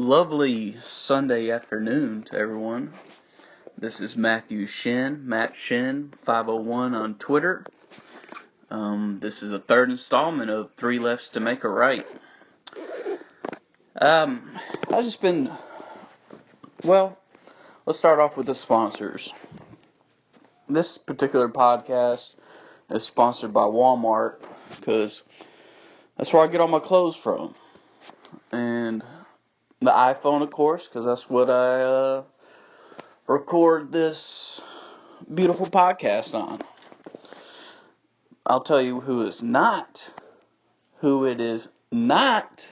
Lovely Sunday afternoon to everyone. This is Matthew Shin, Matt Shin, 501 on Twitter. This is the third installment of Three Lefts to Make a Right. Let's start off with the sponsors. This particular podcast is sponsored by Walmart because that's where I get all my clothes from. And the iPhone, of course, because that's what I record this beautiful podcast on. I'll tell you who it is not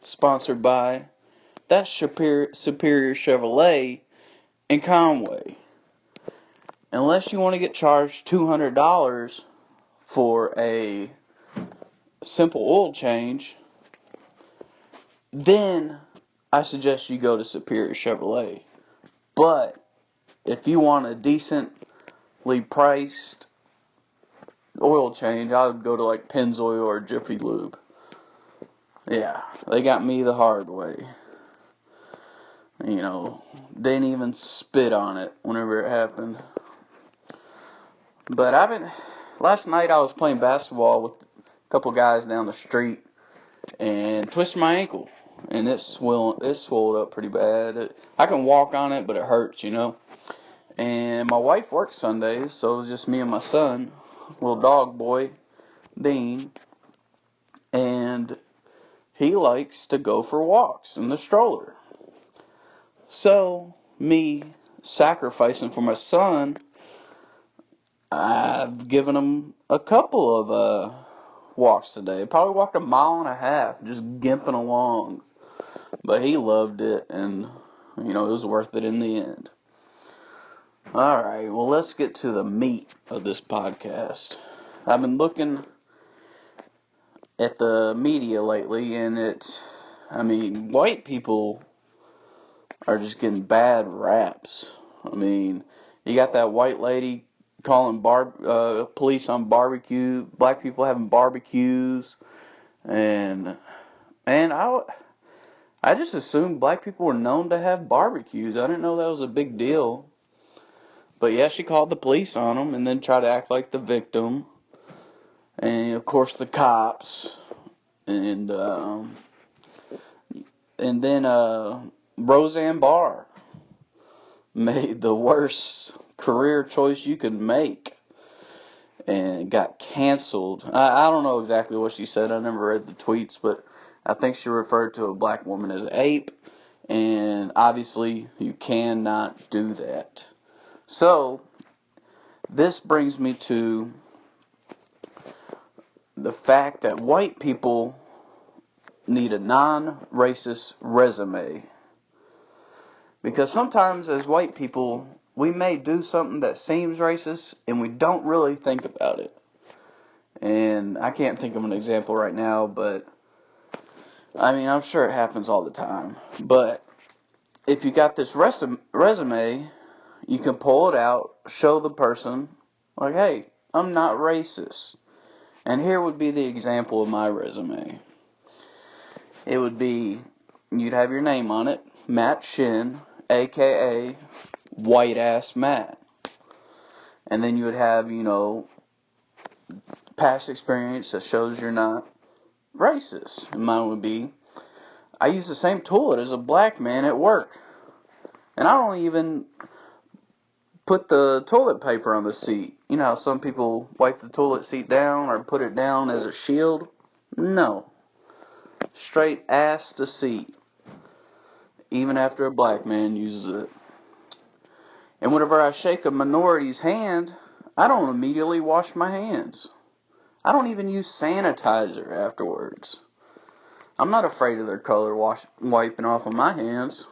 sponsored by. That's Superior Chevrolet in Conway. Unless you want to get charged $200 for a simple oil change, then I suggest you go to Superior Chevrolet. But if you want a decently priced oil change, I would go to like Pennzoil or Jiffy Lube. Yeah, they got me the hard way. You know, didn't even spit on it whenever it happened. But last night I was playing basketball with a couple guys down the street and twisted my ankle. And it swelled up pretty bad. I can walk on it, but it hurts, you know. And my wife works Sundays, so it was just me and my son, little dog boy, Dean. And he likes to go for walks in the stroller. So, me sacrificing for my son, I've given him a couple of walks today. Probably walked 1.5 miles, just gimping along. But he loved it, and, you know, it was worth it in the end. Alright, well, let's get to the meat of this podcast. I've been looking at the media lately, and white people are just getting bad raps. I mean, you got that white lady calling police on barbecue, black people having barbecues, and I just assumed black people were known to have barbecues. I didn't know that was a big deal. But yeah, she called the police on them and then tried to act like the victim. And of course the cops. And then Roseanne Barr made the worst career choice you could make and got canceled. I don't know exactly what she said. I never read the tweets, but I think she referred to a black woman as an ape, and obviously you cannot do that. So, this brings me to the fact that white people need a non-racist resume. Because sometimes as white people, we may do something that seems racist, and we don't really think about it. And I can't think of an example right now, but I'm sure it happens all the time. But if you got this resume, you can pull it out, show the person, like, hey, I'm not racist. And here would be the example of my resume. It would be, you'd have your name on it, Matt Shin, a.k.a. White Ass Matt. And then you would have, past experience that shows you're not racist. And mine would be, I use the same toilet as a black man at work. And I don't even put the toilet paper on the seat. You know how some people wipe the toilet seat down or put it down as a shield? No. Straight ass to seat. Even after a black man uses it. And whenever I shake a minority's hand, I don't immediately wash my hands. I don't even use sanitizer afterwards. I'm not afraid of their color wiping off of my hands.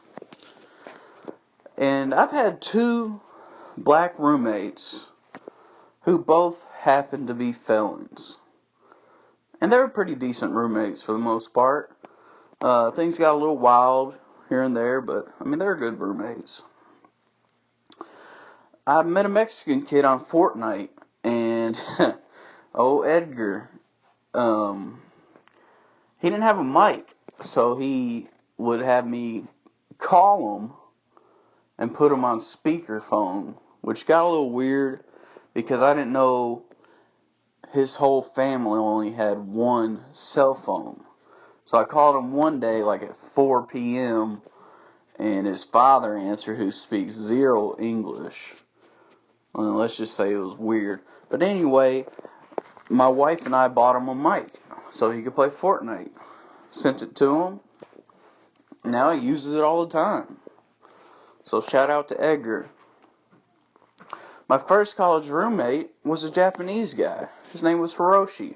And I've had 2 black roommates who both happened to be felons. And they were pretty decent roommates for the most part. Things got a little wild here and there, but they were good roommates. I met a Mexican kid on Fortnite, and Edgar, he didn't have a mic, so he would have me call him and put him on speakerphone, which got a little weird because I didn't know his whole family only had one cell phone. So I called him one day, like at 4 p.m., and his father answered, who speaks zero English. Well, let's just say it was weird. But anyway, my wife and I bought him a mic so he could play Fortnite. Sent it to him. Now he uses it all the time. So shout out to Edgar. My first college roommate was a Japanese guy. His name was Hiroshi.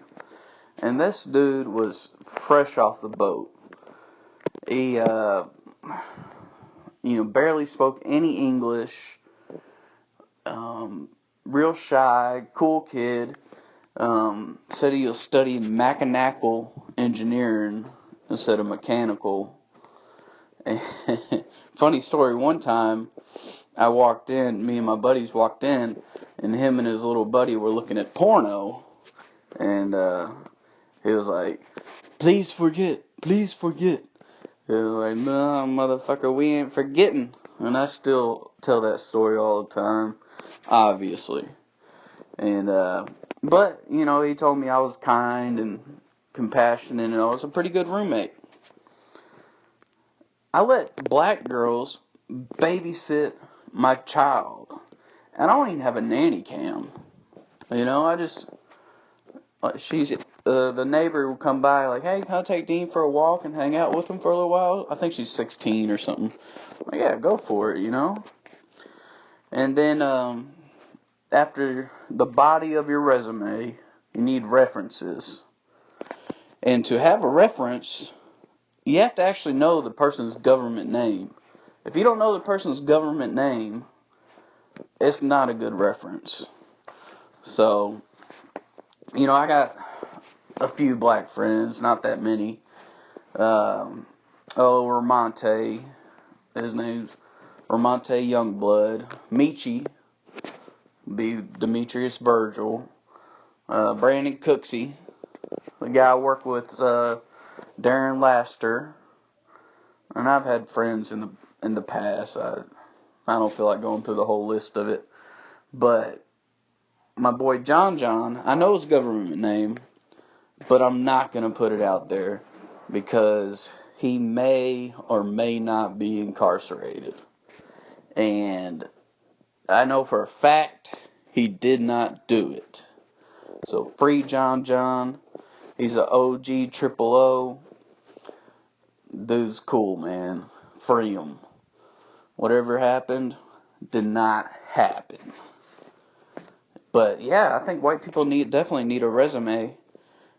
And this dude was fresh off the boat. He, barely spoke any English. Real shy, cool kid. Said he was studying mechanical engineering instead of mechanical. Funny story, one time I walked in, me and my buddies walked in, and him and his little buddy were looking at porno, and he was like, please forget. He was like, no, motherfucker, we ain't forgetting. And I still tell that story all the time, obviously. And, but, he told me I was kind and compassionate, and I was a pretty good roommate. I let black girls babysit my child. And I don't even have a nanny cam. The neighbor will come by like, hey, can I take Dean for a walk and hang out with him for a little while? I think she's 16 or something. Like, yeah, go for it, And then, after the body of your resume, you need references. And to have a reference, you have to actually know the person's government name. If you don't know the person's government name, it's not a good reference. So, I got a few black friends, not that many. Ramonte, his name's Ramonte Youngblood. Michi, be Demetrius Virgil. Brandon Cooksey, the guy I work with, Darren Laster. And I've had friends in the past. I don't feel like going through the whole list of it. But my boy John, I know his government name, but I'm not going to put it out there because he may or may not be incarcerated. And I know for a fact he did not do it. So free John. He's an OG triple O. Dude's cool, man. Free him. Whatever happened did not happen. But yeah, I think white people definitely need a resume.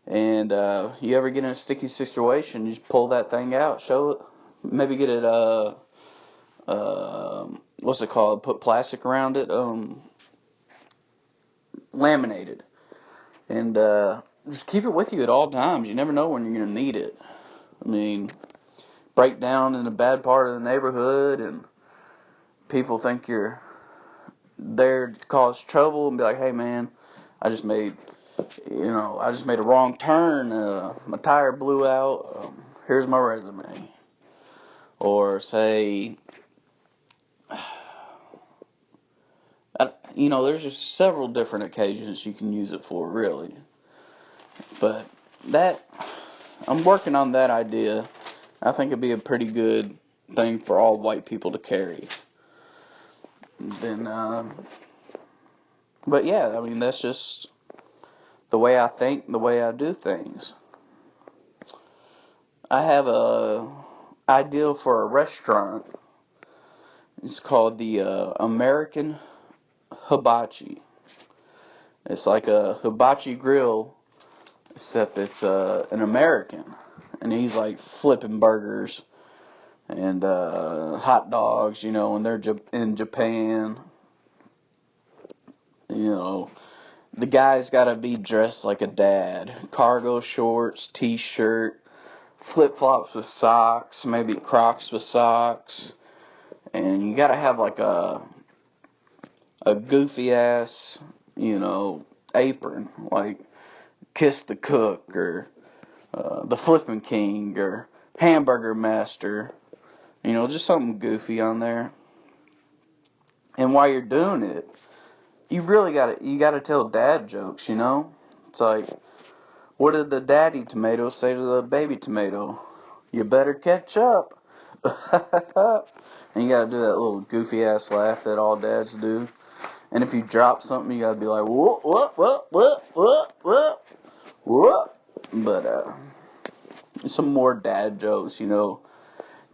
And you ever get in a sticky situation, you just pull that thing out, show it. Maybe get it, what's it called? Put plastic around it, laminated. And just keep it with you at all times. You never know when you're going to need it. I mean, break down in a bad part of the neighborhood and people think you're there to cause trouble and be like, hey man, I just made a wrong turn, my tire blew out, here's my resume. Or say, there's just several different occasions you can use it for, really. But I'm working on that idea. I think it'd be a pretty good thing for all white people to carry. Then, but yeah, that's just the way I think, the way I do things. I have a idea for a restaurant. It's called the American Hibachi. It's like a hibachi grill, except it's an American. And he's like flipping burgers and hot dogs, and they're in Japan. The guy's got to be dressed like a dad. Cargo shorts, t-shirt, flip-flops with socks, maybe Crocs with socks. And you got to have like a goofy-ass, apron, like Kiss the Cook or the Flippin' King or Hamburger Master. You know, just something goofy on there. And while you're doing it, you really gotta tell dad jokes, you know? It's like, what did the daddy tomato say to the baby tomato? You better catch up. And you gotta do that little goofy ass laugh that all dads do. And if you drop something, you gotta be like, whoop, whoop, whoop, whoop, whoop, whoop, whoop. But, some more dad jokes, you know.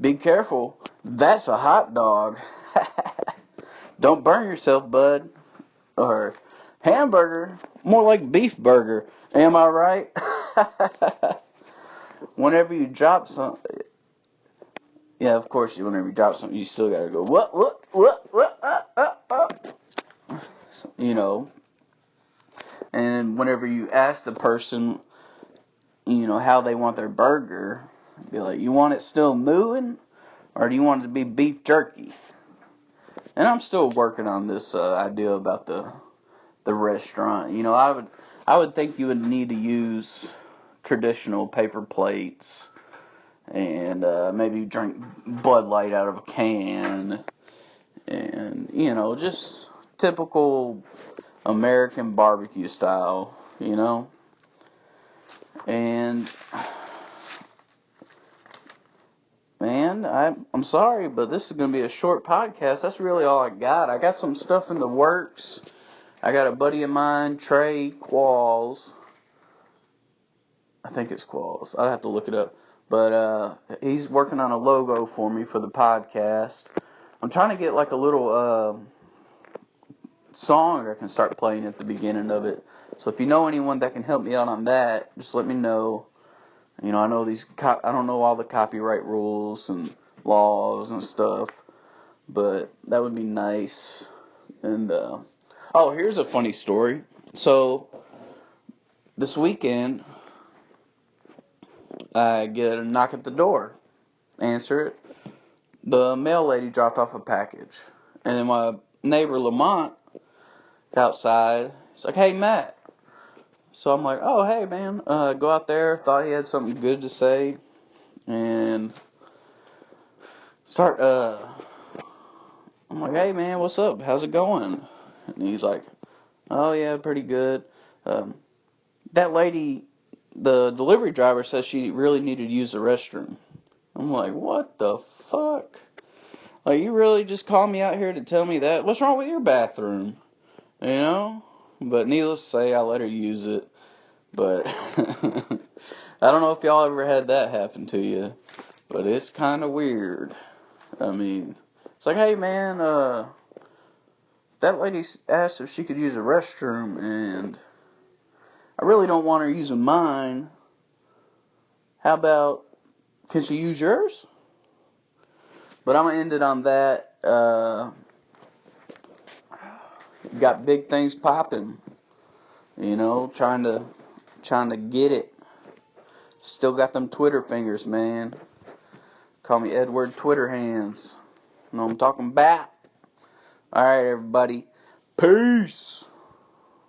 Be careful. That's a hot dog. Don't burn yourself, bud. Or hamburger. More like beef burger. Am I right? Whenever you drop something. Yeah, of course, whenever you drop something, you still gotta go, what, you know. And whenever you ask the person, you know, how they want their burger, be like, you want it still mooing, or do you want it to be beef jerky? And I'm still working on this idea about the restaurant. You know, I would think you would need to use traditional paper plates, and maybe drink Bud Light out of a can, and, you know, just typical American barbecue style, you know. And, man, I'm sorry, but this is going to be a short podcast. That's really all I got. I got some stuff in the works. I got a buddy of mine, Trey Qualls. I think it's Qualls. I'll have to look it up. But he's working on a logo for me for the podcast. I'm trying to get like a little song I can start playing at the beginning of it. So if you know anyone that can help me out on that, just let me know. You know, I know I don't know all the copyright rules and laws and stuff, but that would be nice. And oh, here's a funny story. So this weekend, I get a knock at the door. Answer it. The mail lady dropped off a package. And then my neighbor Lamont is outside. He's like, hey, Matt. So I'm like, oh, hey, man. Go out there. Thought he had something good to say. And I'm like, hey, man, what's up? How's it going? And he's like, oh, yeah, pretty good. That lady, the delivery driver, says she really needed to use the restroom. I'm like, what the fuck? Like, you really just called me out here to tell me that? What's wrong with your bathroom? You know? But needless to say, I let her use it. But I don't know if y'all ever had that happen to you. But it's kind of weird. I mean, it's like, hey, man, that lady asked if she could use a restroom, and I really don't want her using mine. How about, can she use yours? But I'm going to end it on that. Got big things popping. You know, trying to get it. Still got them Twitter fingers, man. Call me Edward Twitter Hands. You know what I'm talking about? Alright, everybody. Peace.